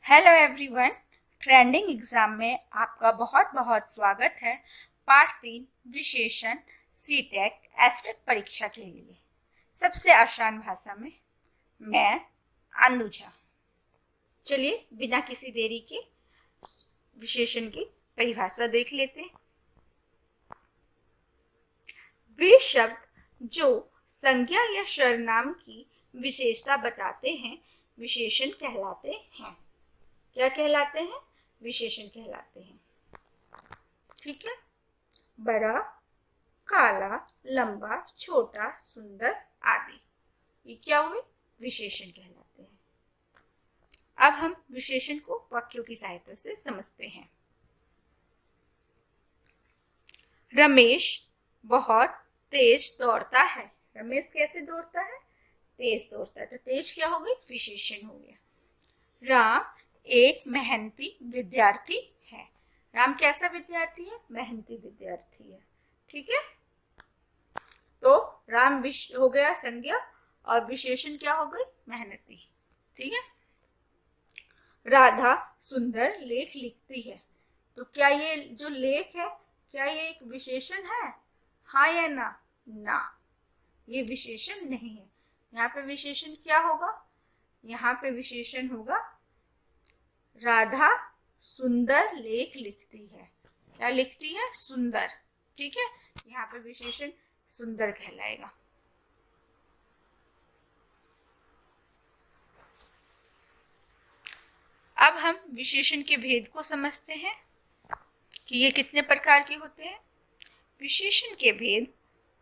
Hello everyone. Trending exam में आपका बहुत बहुत स्वागत है। पार्ट 3 विशेषण सीटेट एस्टेट परीक्षा के लिए सबसे आसान भाषा में मैं अनुजा। चलिए बिना किसी देरी के विशेषण की परिभाषा देख लेते हैं। वे शब्द जो संज्ञा या सर्वनाम की विशेषता बताते हैं विशेषण कहलाते हैं। क्या कहलाते हैं? विशेषण कहलाते हैं। ठीक है। बड़ा, काला, लंबा, छोटा, सुंदर आदि ये क्या हुए? विशेषण कहलाते हैं। अब हम विशेषण को वाक्यों की सहायता से समझते हैं। रमेश बहुत तेज दौड़ता है। रमेश कैसे दौड़ता है? तेज दौड़ता है। तो तेज क्या हो गई? विशेषण हो गया। राम एक मेहनती विद्यार्थी है। राम कैसा विद्यार्थी है? मेहनती विद्यार्थी है। ठीक है। तो राम हो गया संज्ञा और विशेषण क्या हो गई? मेहनती। ठीक है। राधा सुंदर लेख लिखती है। तो क्या ये जो लेख है क्या ये एक विशेषण है? हाँ या ना? ना, ये विशेषण नहीं है। यहाँ पे विशेषण क्या होगा? यहाँ पे विशेषण होगा राधा सुंदर लेख लिखती है। क्या लिखती है? सुंदर। ठीक है। यहाँ पे विशेषण सुंदर कहलाएगा। अब हम विशेषण के भेद को समझते हैं कि ये कितने प्रकार के होते हैं। विशेषण के भेद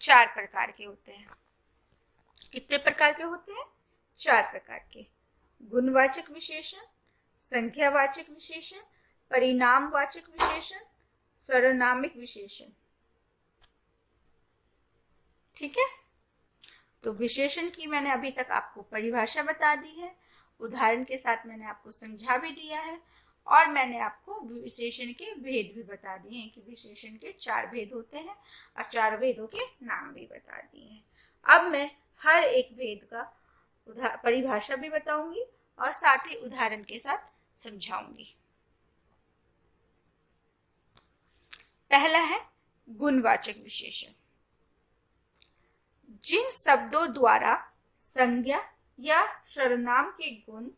4 प्रकार के होते हैं। कितने प्रकार के होते हैं? 4 प्रकार के। गुणवाचक विशेषण, संख्यावाचक विशेषण, परिणामवाचक विशेषण, सर्वनामिक विशेषण। ठीक है। तो विशेषण की मैंने अभी तक आपको परिभाषा बता दी है, उदाहरण के साथ मैंने आपको समझा भी दिया है और मैंने आपको विशेषण के भेद भी बता दिए हैं कि विशेषण के 4 भेद होते हैं और 4 भेदों के नाम भी बता दिए हैं। अब मैं हर एक भेद का परिभाषा भी बताऊंगी और साथ ही उदाहरण के साथ समझाऊंगी। पहला है गुणवाचक विशेषण। जिन शब्दों द्वारा संज्ञा या सर्वनाम के गुण,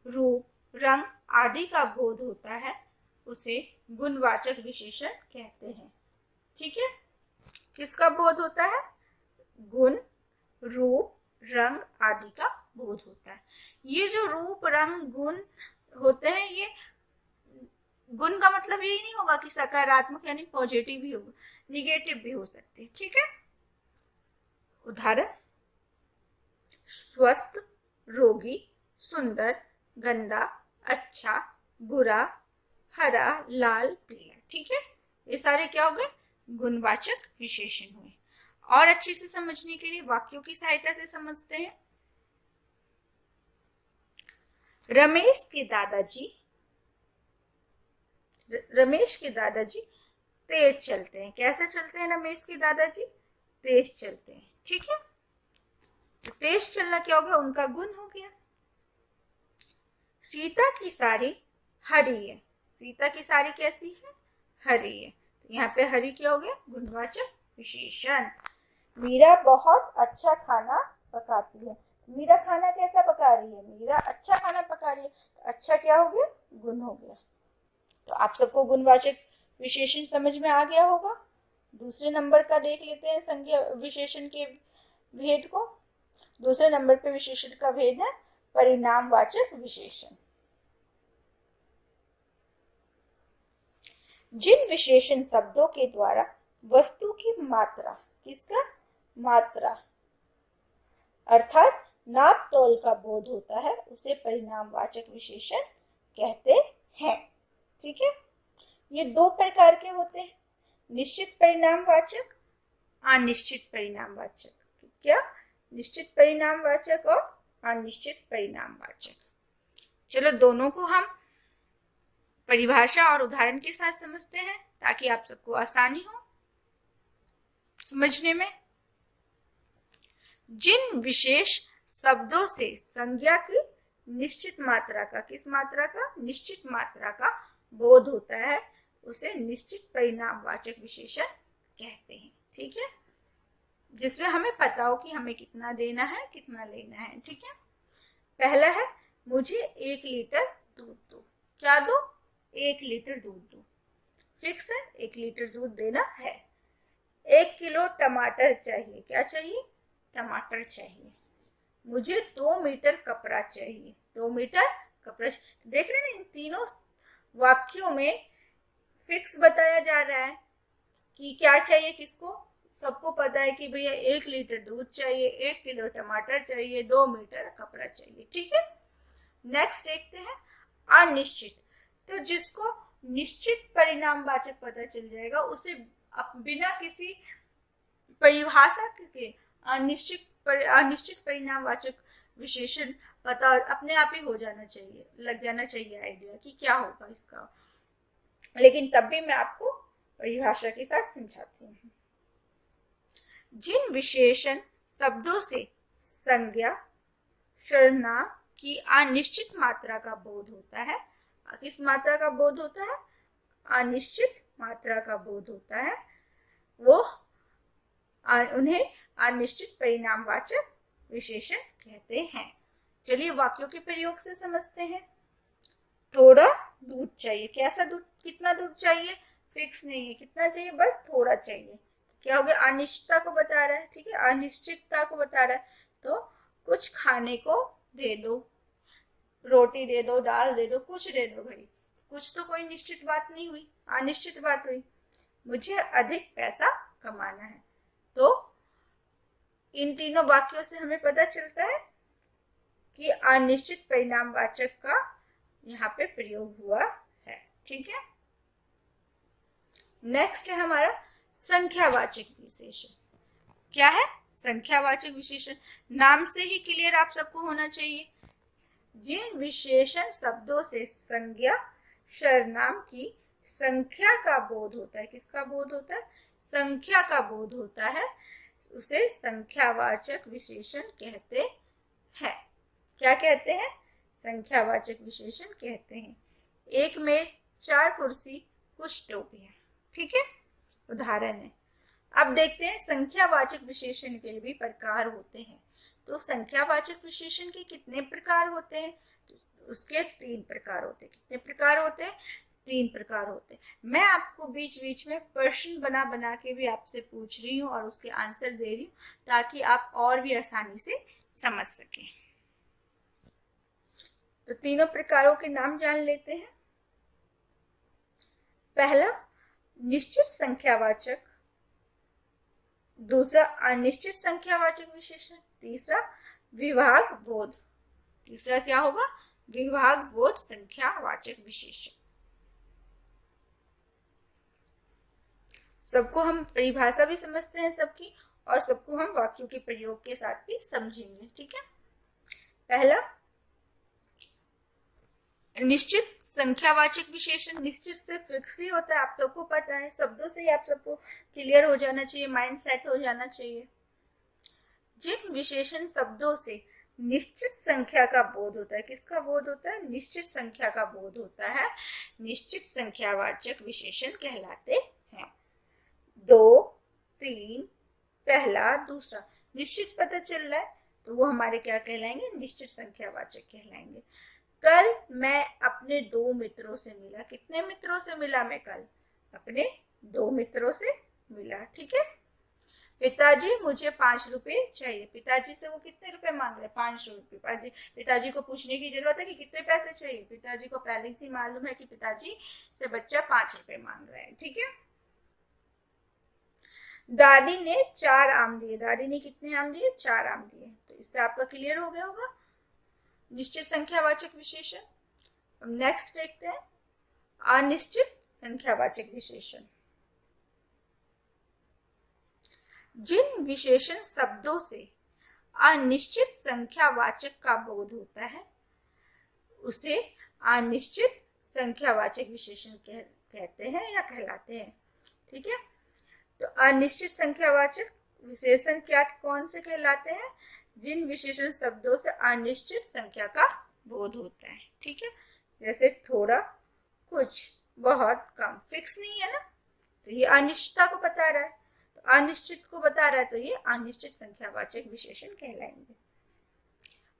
रूप, रंग आदि का बोध होता है उसे गुणवाचक विशेषण कहते हैं। ठीक है। किसका बोध होता है? गुण, रूप, रंग आदि का बोध होता है। ये जो रूप, रंग, गुण होते हैं, ये गुण का मतलब यही नहीं होगा कि सकारात्मक यानी पॉजिटिव भी होगा, निगेटिव भी हो सकते हैं। ठीक है। उदाहरण, स्वस्थ, रोगी, सुंदर, गंदा, अच्छा, बुरा, हरा, लाल, पीला। ठीक है। ये सारे क्या हो गए? गुणवाचक विशेषण हुए। और अच्छे से समझने के लिए वाक्यों की सहायता से समझते हैं। रमेश के दादाजी तेज चलते हैं। कैसे चलते हैं रमेश के दादाजी? तेज चलते हैं। ठीक है। तो तेज चलना क्या हो गया? उनका गुण हो गया। सीता की साड़ी हरी है। सीता की साड़ी कैसी है? हरी है। तो यहाँ पे हरी क्या हो गया? गुणवाचक विशेषण। मीरा बहुत अच्छा खाना पकाती है। मीरा खाना कैसा पका रही है? मीरा अच्छा खाना पका रही है। तो अच्छा क्या हो गया? गुण हो गया। तो आप सबको गुणवाचक विशेषण समझ में आ गया होगा। दूसरे नंबर का देख लेते हैं संज्ञा विशेषण के भेद को। दूसरे नंबर पे विशेषण का भेद है परिणामवाचक विशेषण। जिन विशेषण शब्दों के द्वारा वस्तु की मात्रा, किसका? मात्रा अर्थात नाप तोल का बोध होता है उसे परिणामवाचक विशेषण कहते हैं। ठीक है। ये 2 प्रकार के होते हैं, निश्चित परिणामवाचक, अनिश्चित परिणामवाचक। क्या? निश्चित परिणामवाचक और अनिश्चित परिणामवाचक। चलो दोनों को हम परिभाषा और उदाहरण के साथ समझते हैं ताकि आप सबको आसानी हो समझने में। जिन विशेष शब्दों से संज्ञा की निश्चित मात्रा का, किस मात्रा का, निश्चित मात्रा का बोध होता है उसे निश्चित परिणामवाचक विशेषण कहते हैं। ठीक है, जिसमें हमें पता हो कि हमें कितना देना है, कितना लेना है। ठीक है, पहला है मुझे 1 लीटर दूध दो। क्या दो? 1 लीटर दूध दो। फिक्स है, 1 लीटर दूध देना है। 1 किलो टमाटर चाहिए। क्या चाहिए? टमाटर चाहिए। मुझे 2 मीटर कपड़ा चाहिए। 2 मीटर कपड़ा। देख रहे हैं इन तीनों वाक्यों में फिक्स बताया जा रहा है कि क्या चाहिए किसको। सबको पता है कि भैया 1 लीटर दूध चाहिए, 1 किलो टमाटर चाहिए, 2 मीटर कपड़ा चाहिए। ठीक है, नेक्स्ट देखते हैं अनिश्चित। तो जिसको निश्चित परिणामवाचक पता चल जाएगा उसे बिना किसी परिभाषा के अनिश्चित परिणामवाचक विशेषण पता अपने आप ही हो जाना चाहिए, लग जाना चाहिए आइडिया कि क्या होगा इसका। लेकिन तब भी मैं आपको परिभाषा के साथ समझाती हूँ। जिन विशेषण शब्दों से संज्ञा सर्वनाम की अनिश्चित मात्रा का बोध होता है, किस मात्रा का बोध होता है? अनिश्चित मात्रा का बोध होता है, वो उन्हें अनिश्चित परिणामवाचक विशेषण कहते हैं। चलिए वाक्यों के प्रयोग से समझते हैं। थोड़ा दूध चाहिए। कैसा दूध? कितना दूध चाहिए? फिक्स नहीं है, कितना चाहिए, बस थोड़ा चाहिए। क्या हो गया? अनिश्चितता को बता रहा है। ठीक है, अनिश्चितता को बता रहा है। तो कुछ खाने को दे दो, रोटी दे दो, दाल दे दो, कुछ दे दो भाई। कुछ तो कोई निश्चित बात नहीं हुई, अनिश्चित बात हुई। मुझे अधिक पैसा कमाना है। तो इन तीनों वाक्यों से हमें पता चलता है कि अनिश्चित परिणामवाचक का यहाँ पे प्रयोग हुआ है। ठीक है, नेक्स्ट है हमारा संख्यावाचक विशेषण। क्या है? संख्यावाचक विशेषण। नाम से ही क्लियर आप सबको होना चाहिए। जिन विशेषण शब्दों से संज्ञा सर्वनाम की संख्या का बोध होता है, किसका बोध होता है? संख्या का बोध होता है, उसे संख्यावाचक विशेषण कहते हैं। क्या कहते हैं? संख्यावाचक विशेषण कहते हैं। एक मेज, 4 कुर्सी, कुछ टोपियां। ठीक है, उदाहरण है। अब देखते हैं संख्यावाचक विशेषण के भी प्रकार होते हैं। तो संख्यावाचक विशेषण के कितने प्रकार होते हैं? उसके 3 प्रकार होते हैं। कितने प्रकार होते हैं? 3 प्रकार होते हैं। मैं आपको बीच बीच में प्रश्न बना बना के भी आपसे पूछ रही हूँ और उसके आंसर दे रही हूँ ताकि आप और भी आसानी से समझ सकें। तो तीनों प्रकारों के नाम जान लेते हैं। पहला निश्चित संख्यावाचक, दूसरा अनिश्चित संख्यावाचक विशेषण, तीसरा विभाग बोध। तीसरा क्या होगा? विभाग बोध संख्यावाचक विशेषण। सबको हम परिभाषा भी समझते हैं सबकी, और सबको हम वाक्यों के प्रयोग के साथ भी समझेंगे। ठीक है, पहला निश्चित संख्यावाचक विशेषण। निश्चित से फिक्स ही होता है, आप सबको पता है। शब्दों से ही आप सबको क्लियर हो जाना चाहिए, माइंड सेट हो जाना चाहिए। जिन विशेषण शब्दों से निश्चित संख्या का बोध होता है, किसका बोध होता है? निश्चित संख्या का बोध होता है, निश्चित संख्यावाचक विशेषण कहलाते हैं। 2, 3, पहला, दूसरा निश्चित पता चल रहा है तो वो हमारे क्या कहलाएंगे? निश्चित संख्यावाचक कहलाएंगे। कल मैं अपने 2 मित्रों से मिला। कितने मित्रों से मिला मैं कल? अपने 2 मित्रों से मिला। ठीक है, पिताजी मुझे 5 रुपए चाहिए। पिताजी से वो कितने रुपए मांग रहे हैं? 5 रुपए। पिताजी को पूछने की जरूरत है कि कितने पैसे चाहिए? पिताजी को पहले से मालूम है कि पिताजी से बच्चा 5 रुपए मांग रहा है। ठीक है, दादी ने 4 आम दिए। दादी ने कितने आम दिए? 4 आम दिए। तो इससे आपका क्लियर हो गया होगा निश्चित संख्यावाचक विशेषण। नेक्स्ट देखते हैं अनिश्चित संख्यावाचक विशेषण। जिन विशेषण शब्दों से अनिश्चित संख्यावाचक का बोध होता है उसे अनिश्चित संख्यावाचक विशेषण कहते हैं या कहलाते हैं। ठीक है, तो अनिश्चित संख्यावाचक विशेषण क्या कौन से कहलाते हैं? जिन विशेषण शब्दों से अनिश्चित संख्या का बोध होता है। ठीक है, जैसे थोड़ा, कुछ, बहुत, कम, फिक्स नहीं है ना, तो ये अनिश्चितता को बता रहा है, तो अनिश्चित को बता रहा है, तो ये अनिश्चित संख्यावाचक विशेषण कहलाएंगे।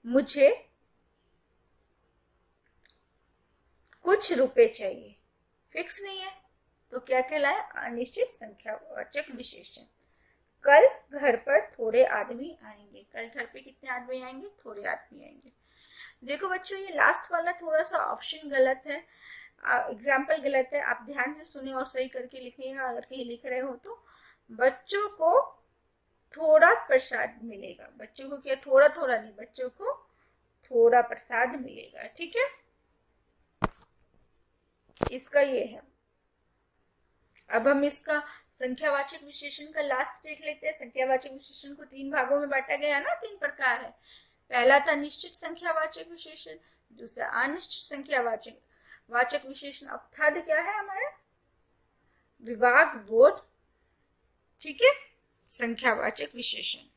मुझे कुछ रुपए चाहिए, फिक्स नहीं है, तो क्या कहलाए, अनिश्चित संख्यावाचक विशेषण। कल घर पर थोड़े आदमी आएंगे, कल घर पे कितने आदमी आएंगे, थोड़े आदमी आएंगे। देखो बच्चों, ये लास्ट वाला थोड़ा सा ऑप्शन गलत है, एग्जाम्पल गलत है, आप ध्यान से सुने और सही करके लिखिएगा अगर कहीं लिख रहे हो तो। बच्चों को थोड़ा प्रसाद मिलेगा, बच्चों को क्या, थोड़ा थोड़ा नहीं, बच्चों को थोड़ा प्रसाद मिलेगा। ठीक है, इसका ये है। अब हम इसका संख्यावाचक विशेषण का लास्ट देख लेते हैं। संख्यावाचक विशेषण को 3 भागों में बांटा गया है ना, 3 प्रकार है। पहला था निश्चित संख्यावाचक विशेषण, दूसरा अनिश्चित संख्यावाचक विशेषण, अब थर्ड क्या है हमारा, विभाग बोध। ठीक है, संख्यावाचक विशेषण।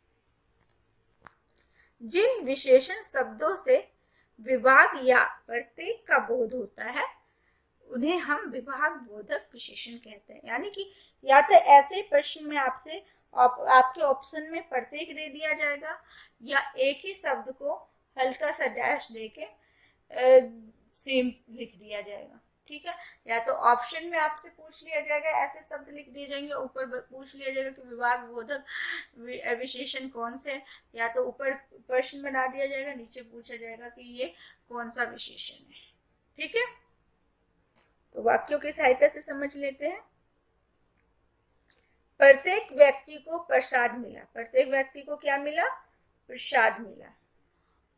जिन विशेषण शब्दों से विभाग या प्रत्येक का बोध होता है उन्हें हम विभाग बोधक विशेषण कहते हैं। यानी कि या तो ऐसे प्रश्न में आपसे आपके ऑप्शन में प्रत्येक दे दिया जाएगा, या एक ही शब्द को हल्का सा डैश देके सेम लिख दिया जाएगा। ठीक है, या तो ऑप्शन में आपसे पूछ लिया जाएगा, ऐसे शब्द लिख दिए जाएंगे, ऊपर पूछ लिया जाएगा कि विभाग बोधक विशेषण कौन से, या तो ऊपर प्रश्न बना दिया जाएगा, नीचे पूछा जाएगा कि ये कौन सा विशेषण है। ठीक है, तो वाक्यों की सहायता से समझ लेते हैं। प्रत्येक व्यक्ति को प्रसाद मिला, प्रत्येक व्यक्ति को क्या मिला, प्रसाद मिला।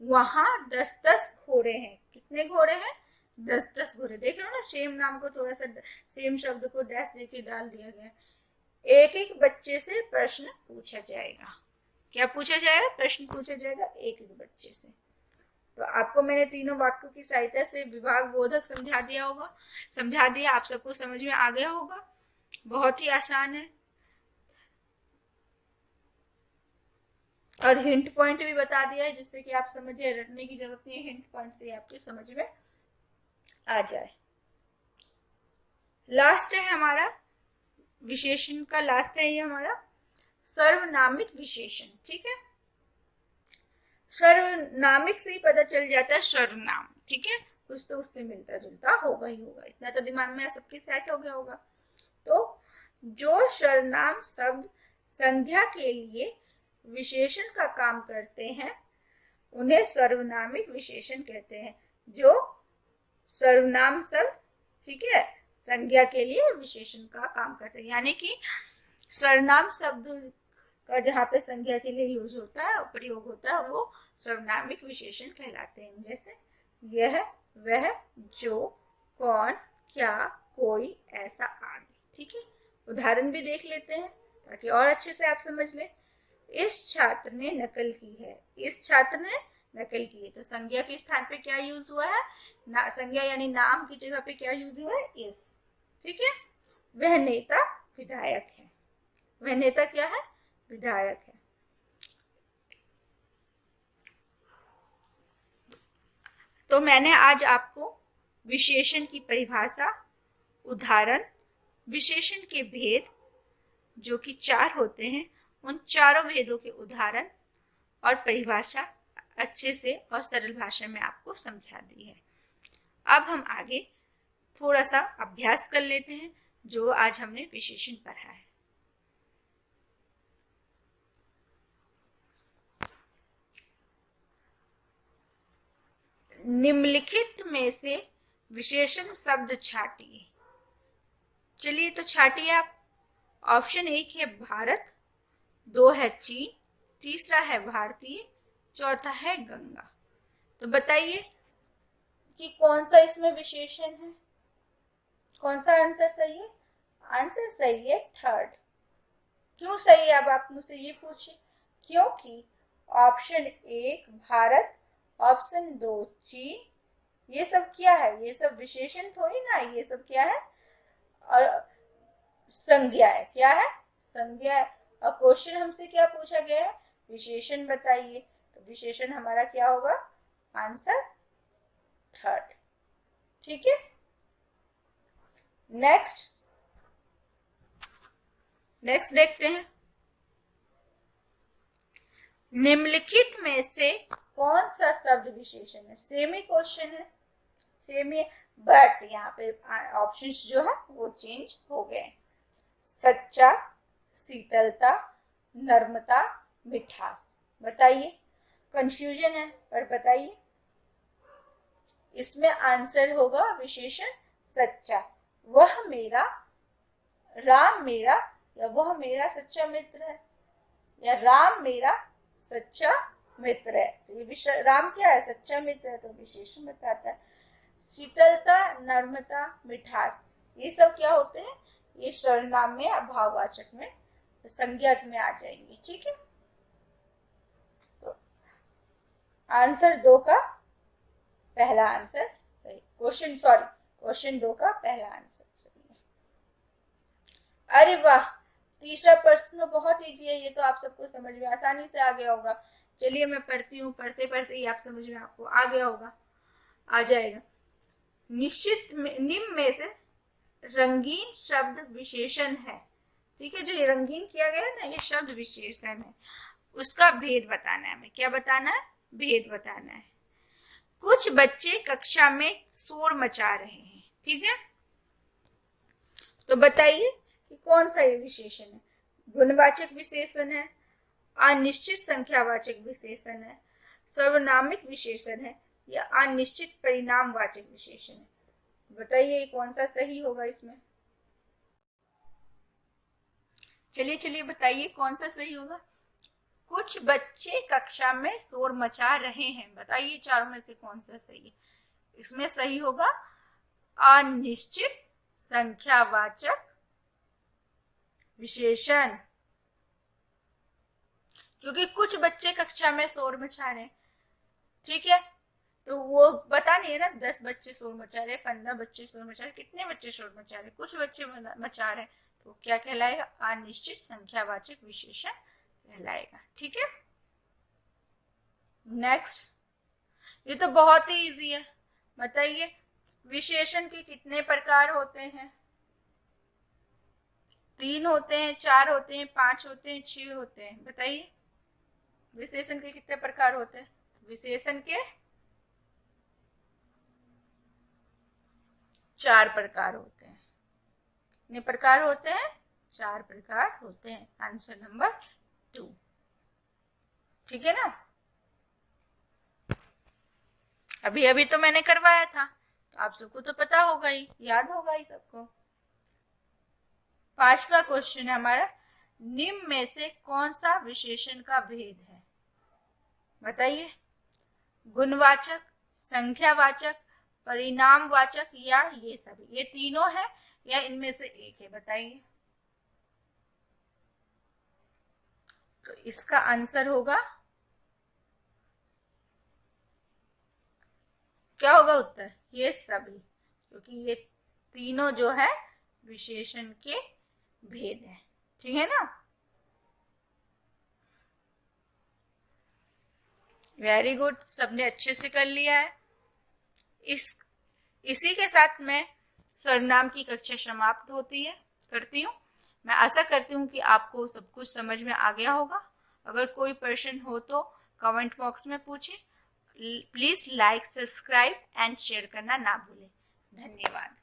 वहां 10-10 घोड़े हैं, कितने घोड़े हैं, 10-10 घोड़े। देख रहे हो ना, सेम नाम को थोड़ा सा, सेम शब्द को डैश देके डाल दिया गया। एक एक बच्चे से प्रश्न पूछा जाएगा, क्या पूछा जाएगा, प्रश्न पूछा जाएगा एक एक बच्चे से। तो आपको मैंने तीनों वाक्यों की सहायता से विभाग बोधक समझा दिया, आप सबको समझ में आ गया होगा। बहुत ही आसान है, और हिंट पॉइंट भी बता दिया है जिससे कि आप समझिए, रटने की जरूरत नहीं है, हिंट पॉइंट से आपके समझ में आ जाए। लास्ट है हमारा विशेषण का, लास्ट है ये हमारा सर्वनामिक विशेषण। ठीक है, सर्वनामिक से ही पता चल जाता है सर्वनाम। ठीक है, कुछ तो उससे मिलता जुलता होगा ही होगा, इतना तो दिमाग में सबके सेट हो गया होगा। तो जो सर्वनाम शब्द संज्ञा के लिए विशेषण का काम करते हैं उन्हें सर्वनामिक विशेषण कहते हैं। जो सर्वनाम शब्द, ठीक है, संज्ञा के लिए विशेषण का काम करते हैं, यानी कि सर्वनाम शब्द का जहाँ पे संज्ञा के लिए यूज होता है, प्रयोग होता है, वो सर्वनामिक विशेषण कहलाते हैं। जैसे यह, वह, जो, कौन, क्या, कोई, ऐसा आदि। ठीक है, उदाहरण भी देख लेते हैं ताकि और अच्छे से आप समझ लें। इस छात्र ने नकल की है, इस छात्र ने नकल की है, तो संज्ञा के स्थान पे क्या यूज हुआ है, संज्ञा यानी नाम की जगह पे क्या यूज हुआ है, इस। ठीक है, वह नेता विधायक है, वह नेता क्या है, विधायक है। तो मैंने आज आपको विशेषण की परिभाषा, उदाहरण, विशेषण के भेद जो कि 4 होते हैं, उन चारों भेदों के उदाहरण और परिभाषा अच्छे से और सरल भाषा में आपको समझा दी है। अब हम आगे थोड़ा सा अभ्यास कर लेते हैं जो आज हमने विशेषण पढ़ा है। निम्नलिखित में से विशेषण शब्द छाटिए। चलिए तो छाटिए आप। ऑप्शन 1 है भारत, 2 है चीन, तीसरा है भारतीय, चौथा है गंगा। तो बताइए कि कौन सा इसमें विशेषण है, कौन सा आंसर सही है, आंसर सही है थर्ड। क्यों सही है, अब आप मुझसे ये पूछिए, क्योंकि ऑप्शन 1 भारत, ऑप्शन 2 चीन, ये सब क्या है, ये सब विशेषण थोड़ी ना, ये सब क्या है, और संज्ञा है। क्या है, संज्ञा है। और क्वेश्चन हमसे क्या पूछा गया है, विशेषण बताइए, तो विशेषण हमारा क्या होगा, आंसर थर्ड। ठीक है, नेक्स्ट देखते हैं। निम्नलिखित में से कौन सा शब्द विशेषण है? सेम ही क्वेश्चन है, सेम ही, बट यहाँ पे ऑप्शंस जो है वो चेंज हो गए। सच्चा, शीतलता, नर्मता, मिठास। बताइए, कंफ्यूजन है पर बताइए। इसमें आंसर होगा विशेषण सच्चा। वह मेरा, राम मेरा, या वह मेरा सच्चा मित्र है, या राम मेरा सच्चा मित्र है। तो ये राम क्या है? सच्चा मित्र है, तो विशेषण बताता है। शीतलता, नर्मता, मिठास, ये सब क्या होते हैं? ये सर्वनाम में या भाववाचक में, संज्ञक में आ जाएंगे। ठीक है, तो आंसर 2 का पहला आंसर सही। क्वेश्चन 2 का पहला आंसर सही है। अरे वाह, तीसरा प्रश्न तो बहुत इजी है, ये तो आप सबको समझ में आसानी से आ गया होगा। चलिए मैं पढ़ती हूँ, पढ़ते पढ़ते ही आप समझ में आपको आ गया होगा, आ जाएगा। निम्न में से रंगीन शब्द विशेषण है। ठीक है, जो ये रंगीन किया गया है ना, ये शब्द विशेषण है, उसका भेद बताना है हमें। क्या बताना है? भेद बताना है। कुछ बच्चे कक्षा में शोर मचा रहे हैं। ठीक है, तो बताइए कि कौन सा ये विशेषण है? गुणवाचक विशेषण है, अनिश्चित संख्यावाचक विशेषण है, सर्वनामिक विशेषण है, या अनिश्चित परिणामवाचक विशेषण है? बताइए कौन सा सही होगा इसमें। चलिए बताइए कौन सा सही होगा। कुछ बच्चे कक्षा में शोर मचा रहे हैं, बताइए चारों में से कौन सा सही है? इसमें सही होगा अनिश्चित संख्यावाचक विशेषण, क्योंकि कुछ बच्चे कक्षा में शोर मचा रहे हैं। ठीक है, तो वो बता नहीं है ना, 10 बच्चे शोर मचा रहे, 15 बच्चे शोर मचा रहे, कितने बच्चे शोर मचा रहे? कुछ बच्चे मचा रहे, तो क्या कहलाएगा? अनिश्चित संख्यावाचक विशेषण कहलाएगा। ठीक है, नेक्स्ट, ये तो बहुत ही इजी है। बताइए विशेषण के कितने प्रकार होते हैं? 3 होते हैं, 4 होते हैं, 5 होते हैं, 6 होते हैं? बताइए विशेषण के कितने प्रकार होते हैं? विशेषण के 4 प्रकार होते हैं। कितने प्रकार होते हैं? 4 प्रकार होते हैं। Answer number 2। ठीक है ना, अभी अभी तो मैंने करवाया था, तो आप सबको तो पता होगा ही, याद होगा ही सबको। 5वां क्वेश्चन है हमारा, निम्न में से कौन सा विशेषण का भेद है? बताइए, गुणवाचक, संख्यावाचक, परिणामवाचक, या ये सभी? ये तीनों है या इनमें से एक है? बताइए। तो इसका आंसर होगा, क्या होगा उत्तर? ये सभी, क्योंकि ये तीनों जो है विशेषण के भेद है। ठीक है ना, वेरी गुड, सबने अच्छे से कर लिया है। इसी के साथ मैं सर्वनाम की कक्षा समाप्त करती हूँ। मैं आशा करती हूँ कि आपको सब कुछ समझ में आ गया होगा। अगर कोई प्रश्न हो तो कमेंट बॉक्स में पूछिए। Please like, subscribe and share करना ना भूलें। धन्यवाद।